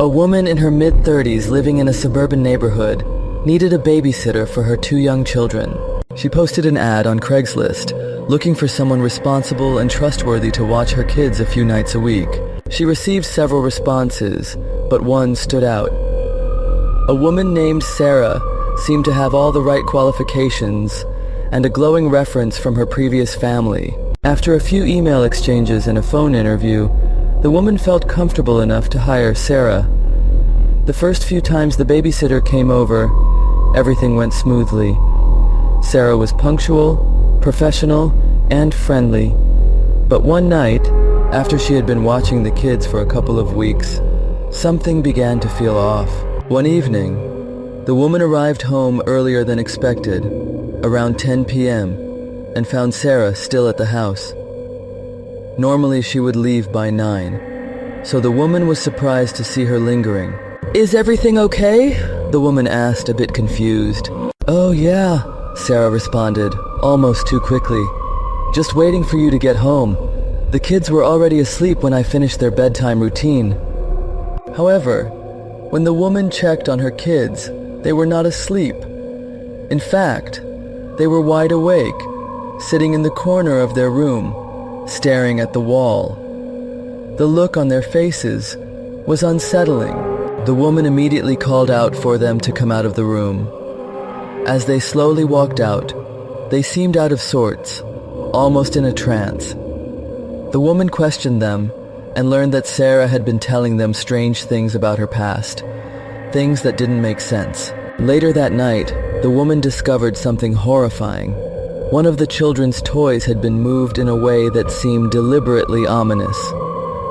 A woman in her mid-30s living in a suburban neighborhood needed a babysitter for her 2 young children. She posted an ad on Craigslist, looking for someone responsible and trustworthy to watch her kids a few nights a week. She received several responses, but one stood out. A woman named Sarah seemed to have all the right qualifications and a glowing reference from her previous family. After a few email exchanges and a phone interview, the woman felt comfortable enough to hire Sarah. The first few times the babysitter came over, everything went smoothly. Sarah was punctual, professional, and friendly. But one night, after she had been watching the kids for a couple of weeks, something began to feel off. One evening, the woman arrived home earlier than expected, around 10 p.m., and found Sarah still at the house. Normally she would leave by 9, so the woman was surprised to see her lingering. "Is everything okay?" the woman asked, a bit confused. "Oh yeah," Sarah responded, almost too quickly. "Just waiting for you to get home. The kids were already asleep when I finished their bedtime routine." However, when the woman checked on her kids, they were not asleep. In fact, they were wide awake, sitting in the corner of their room, staring at the wall. The look on their faces was unsettling. The woman immediately called out for them to come out of the room. As they slowly walked out, they seemed out of sorts, almost in a trance. The woman questioned them and learned that Sarah had been telling them strange things about her past, things that didn't make sense. Later that night, the woman discovered something horrifying. One of the children's toys had been moved in a way that seemed deliberately ominous.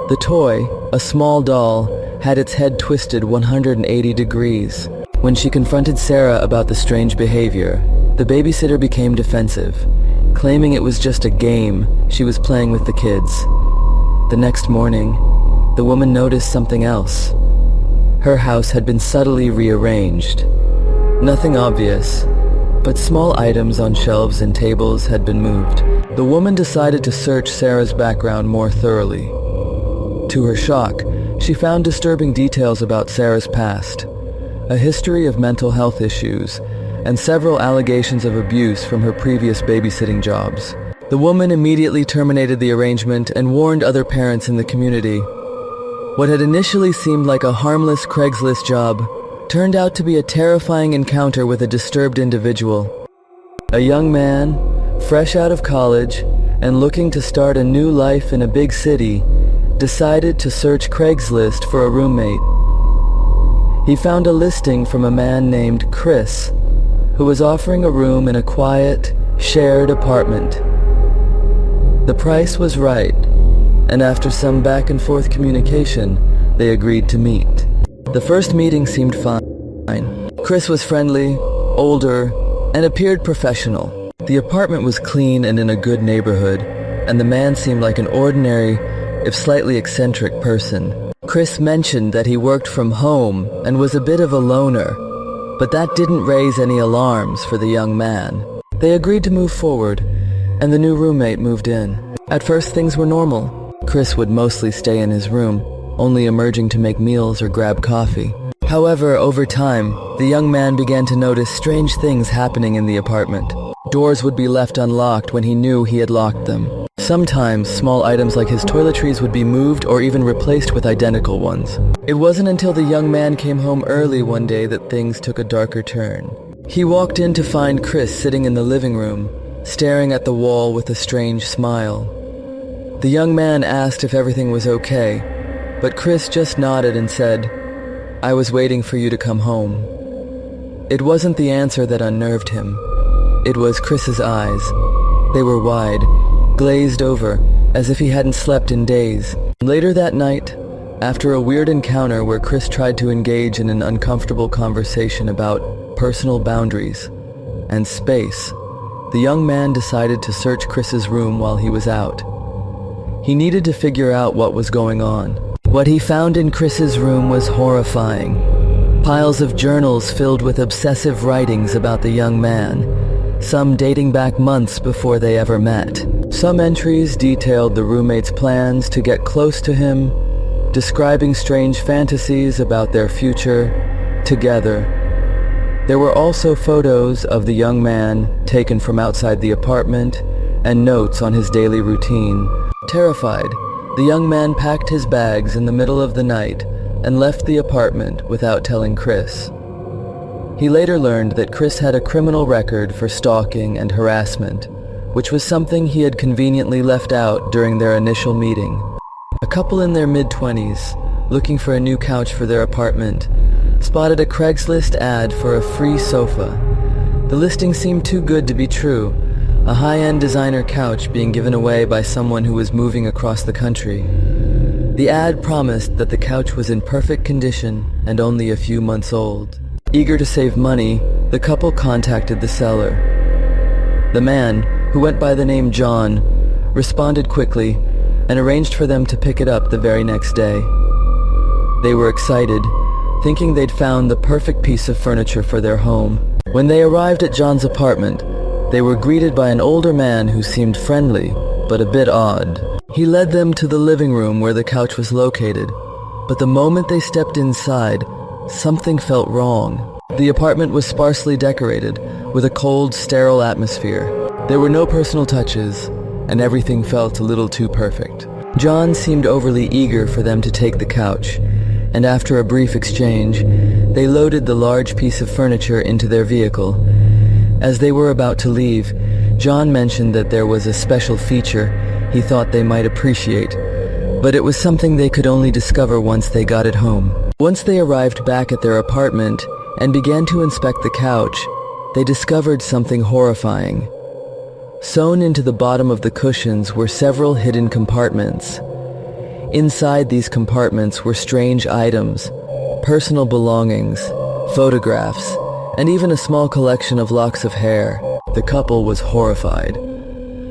The toy, a small doll, had its head twisted 180 degrees. When she confronted Sarah about the strange behavior, the babysitter became defensive, claiming it was just a game she was playing with the kids. The next morning, the woman noticed something else. Her house had been subtly rearranged. Nothing obvious, but small items on shelves and tables had been moved. The woman decided to search Sarah's background more thoroughly. To her shock, she found disturbing details about Sarah's past, a history of mental health issues, and several allegations of abuse from her previous babysitting jobs. The woman immediately terminated the arrangement and warned other parents in the community. What had initially seemed like a harmless Craigslist job turned out to be a terrifying encounter with a disturbed individual. A young man, fresh out of college and looking to start a new life in a big city, decided to search Craigslist for a roommate. He found a listing from a man named Chris, who was offering a room in a quiet, shared apartment. The price was right, and after some back-and-forth communication, they agreed to meet. The first meeting seemed fine. Chris was friendly, older, and appeared professional. The apartment was clean and in a good neighborhood, and the man seemed like an ordinary, if slightly eccentric person. Chris mentioned that he worked from home and was a bit of a loner, but that didn't raise any alarms for the young man. They agreed to move forward, and the new roommate moved in. At first, things were normal. Chris would mostly stay in his room, only emerging to make meals or grab coffee. However, over time, the young man began to notice strange things happening in the apartment. Doors would be left unlocked when he knew he had locked them. Sometimes, small items like his toiletries would be moved or even replaced with identical ones. It wasn't until the young man came home early one day that things took a darker turn. He walked in to find Chris sitting in the living room, staring at the wall with a strange smile. The young man asked if everything was okay, but Chris just nodded and said, "I was waiting for you to come home." It wasn't the answer that unnerved him. It was Chris's eyes. They were wide, glazed over, as if he hadn't slept in days. Later that night, after a weird encounter where Chris tried to engage in an uncomfortable conversation about personal boundaries and space, the young man decided to search Chris's room while he was out. He needed to figure out what was going on. What he found in Chris's room was horrifying. Piles of journals filled with obsessive writings about the young man, some dating back months before they ever met. Some entries detailed the roommate's plans to get close to him, describing strange fantasies about their future together. There were also photos of the young man taken from outside the apartment and notes on his daily routine. Terrified, the young man packed his bags in the middle of the night and left the apartment without telling Chris. He later learned that Chris had a criminal record for stalking and harassment, which was something he had conveniently left out during their initial meeting. A couple in their mid-20s, looking for a new couch for their apartment, spotted a Craigslist ad for a free sofa. The listing seemed too good to be true, a high-end designer couch being given away by someone who was moving across the country. The ad promised that the couch was in perfect condition and only a few months old. Eager to save money, the couple contacted the seller. The man, who went by the name John, responded quickly and arranged for them to pick it up the very next day. They were excited, thinking they'd found the perfect piece of furniture for their home. When they arrived at John's apartment, they were greeted by an older man who seemed friendly, but a bit odd. He led them to the living room where the couch was located, but the moment they stepped inside, something felt wrong. The apartment was sparsely decorated, with a cold, sterile atmosphere. There were no personal touches, and everything felt a little too perfect. John seemed overly eager for them to take the couch, and after a brief exchange, they loaded the large piece of furniture into their vehicle. As they were about to leave, John mentioned that there was a special feature he thought they might appreciate, but it was something they could only discover once they got it home. Once they arrived back at their apartment and began to inspect the couch, they discovered something horrifying. Sewn into the bottom of the cushions were several hidden compartments. Inside these compartments were strange items, personal belongings, photographs, and even a small collection of locks of hair. The couple was horrified.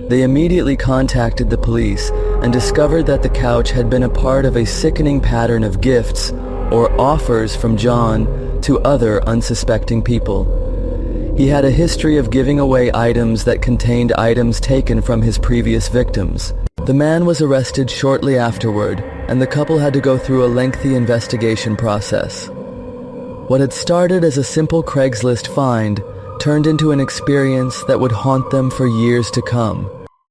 They immediately contacted the police and discovered that the couch had been a part of a sickening pattern of gifts or offers from John to other unsuspecting people. He had a history of giving away items that contained items taken from his previous victims. The man was arrested shortly afterward, and the couple had to go through a lengthy investigation process. What had started as a simple Craigslist find turned into an experience that would haunt them for years to come.